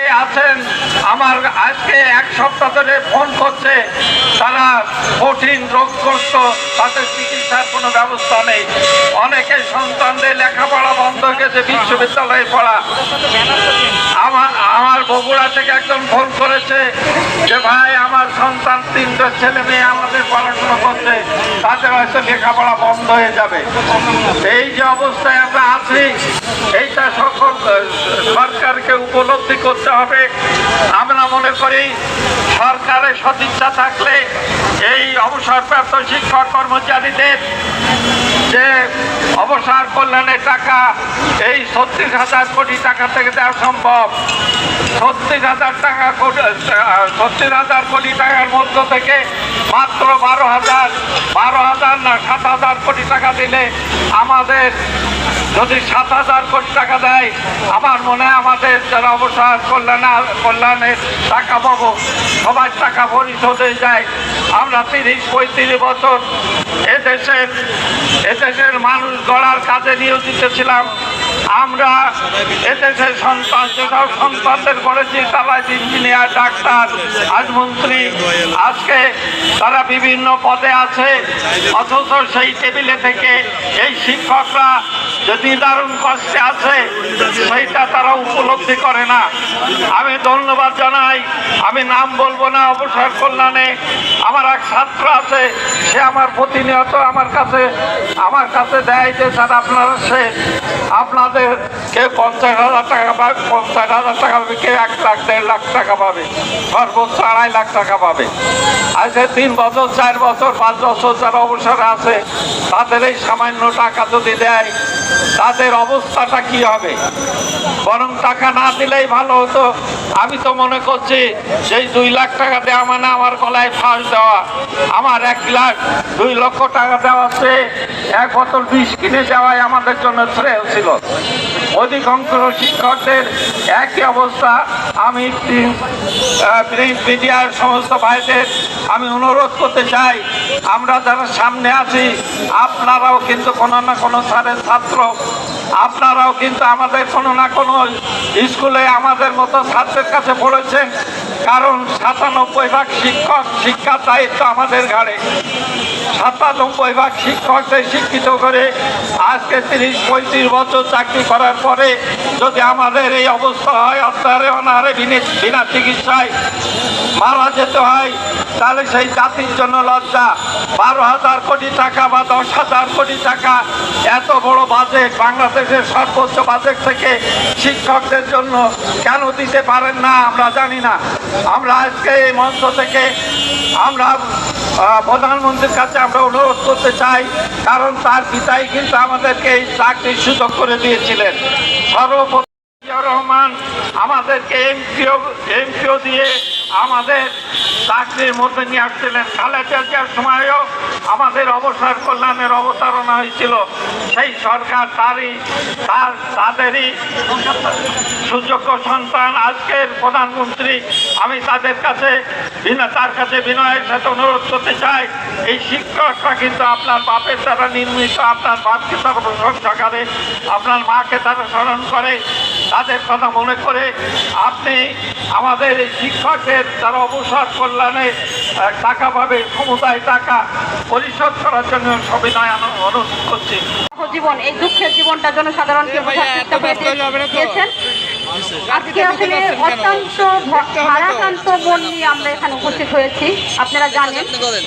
আছেন আমার আজকে এক সপ্তাহ ধরে ফোন করছে, তারা কঠিন রোগগ্রস্ত, তাদের চিকিৎসার কোনো ব্যবস্থা নেই। অনেকে সন্তানদের লেখাপড়া বন্ধ হয়ে গেছে, বিশ্ববিদ্যালয়ে পড়া। আমার বগুড়া থেকে একজন ফোন করেছে যে ভাই আমার সন্তান 3টা ছেলে মেয়ে আমাদের পড়াশোনা করছে, তাদের হয়তো লেখাপড়া বন্ধ হয়ে যাবে। এই যে অবস্থায় আমরা আছি, এইটা সকল সরকারকে উপলব্ধি করতে হবে। আমরা মনে করি সরকারের সদিচ্ছা থাকলে এই অবসরপ্রাপ্ত শিক্ষক কর্মচারীদের যে অবসর কল্যাণের টাকা, এই 36,000 কোটি টাকা থেকে দেওয়া সম্ভব। 36,000 কোটি টাকার মধ্য থেকে মাত্র 12,000 না 7,000 কোটি টাকা দিলে, আমাদের যদি 7,000 কোটি টাকা দেয়, আমার মনে হয় আমাদের যারা অবসর কল্যাণের টাকা পাবো, সবার টাকা পরিশোধ হয়ে যায়। আমরা 30-35 বছর এদেশের মানুষ গড়ার কাজে নিয়োজিত ছিলাম। আমরা এদেশের সন্তানদের করেছি, তারা ইঞ্জিনিয়ার, ডাক্তার, আজ মন্ত্রী, আজকে তারা বিভিন্ন পদে আছে। অথচ সেই টেবিলে থেকে এই শিক্ষকরা যদি দারুণ কষ্টে আছে, সেইটা তারা উপলব্ধি করে না। আমি ধন্যবাদ জানাই, আমি নাম বলবো না। অবসর কল্যাণে আমার এক ছাত্র আছে, সে আমার প্রতিনিয়ত আমার কাছে দেয় যে স্যার আপনাদের কেউ 50,000 টাকা পাবে, 50,000 টাকা পাবে, কেউ 1 লাখ 1.5 লাখ টাকা পাবে, সর্বোচ্চ 2.5 লাখ টাকা পাবে। আজকে 3 বছর 4 বছর 5 বছর যারা অবসরে আছে, তাদের এই সামান্য টাকা যদি দেয়, তাদের অবস্থাটা কি হবে? বরং টাকা না দিলেই ভালো হতো। আমি তো মনে করছি সেই 2 লাখ টাকা দেওয়া মানে আমার গলায় ফাঁস দেওয়া। আমার 2 লক্ষ টাকা দেওয়া হচ্ছে, 1 বোতল বিষ কিনে দেওয়াই আমাদের জন্য শ্রেয় ছিল। অধিকাংশ শিক্ষকদের একই অবস্থা। আমি প্রিন্ট মিডিয়ার সমস্ত ভাইদের আমি অনুরোধ করতে চাই, আমরা যারা সামনে আছি, আপনারাও কিন্তু কোনো না কোনো স্যারের ছাত্র, আপনারাও কিন্তু আমাদের কোনো না কোনো স্কুলে আমাদের মতো ছাত্রের কাছে পড়েছেন। কারণ 97% শিক্ষার দায়িত্ব আমাদের ঘাড়ে। 97% শিক্ষকদের শিক্ষিত করে আজকে 30-35 বছর চাকরি করার পরে যদি আমাদের এই অবস্থা হয়, অত্যাহারে অনাহারে বিনা চিকিৎসায় মারা যেতে হয়, তাহলে সেই জাতির জন্য লজ্জা। 12,000 কোটি টাকা বা 10,000 কোটি টাকা এত বড় বাজেট, বাংলাদেশের সর্বোচ্চ বাজেট থেকে শিক্ষকদের জন্য কেন দিতে পারেন না আমরা জানি না। আমরা আজকে এই মঞ্চ থেকে আমরা প্রধানমন্ত্রীর কাছে আমরা অনুরোধ করতে চাই, কারণ তার পিতাই কিন্তু আমাদেরকে এই চাকরির সুযোগ করে দিয়েছিলেন। সর্বপ্রথম রহমান আমাদেরকে এমপিও দিয়ে আমাদের চাকরির মধ্যে নিয়ে আসছিলেন। খালেদা জিয়ার সময়ও আমাদের অবসর কল্যাণের অবতারণা হয়েছিল। সেই সরকার তাদেরই সুযোগ্য সন্তান আজকের প্রধানমন্ত্রী। আমি তার কাছে বিনয়ের সাথে অনুরোধ করতে চাই, এই শিক্ষকরা কিন্তু আপনার বাপের দ্বারা নির্মিত, আপনার বাপকে তারা প্রশংসা করে, আপনার মাকে তারা স্মরণ করে। তাদের কথা মনে করে আপনি আমাদের এই শিক্ষকদের যারা অবসর কল্যাণে টাকা পাবে, সমুদায় টাকা পরিশোধ করার জন্য সবিনয় অনুরোধ করছি। জীবন, এই দুঃখের জীবনটার জন্য সাধারণকে বোঝার চেষ্টা করেছেন। আজকে আসলে অত্যন্ত ভারাক্রান্ত মন নিয়ে আমরা এখানে উপস্থিত হয়েছি, আপনারা জানেন।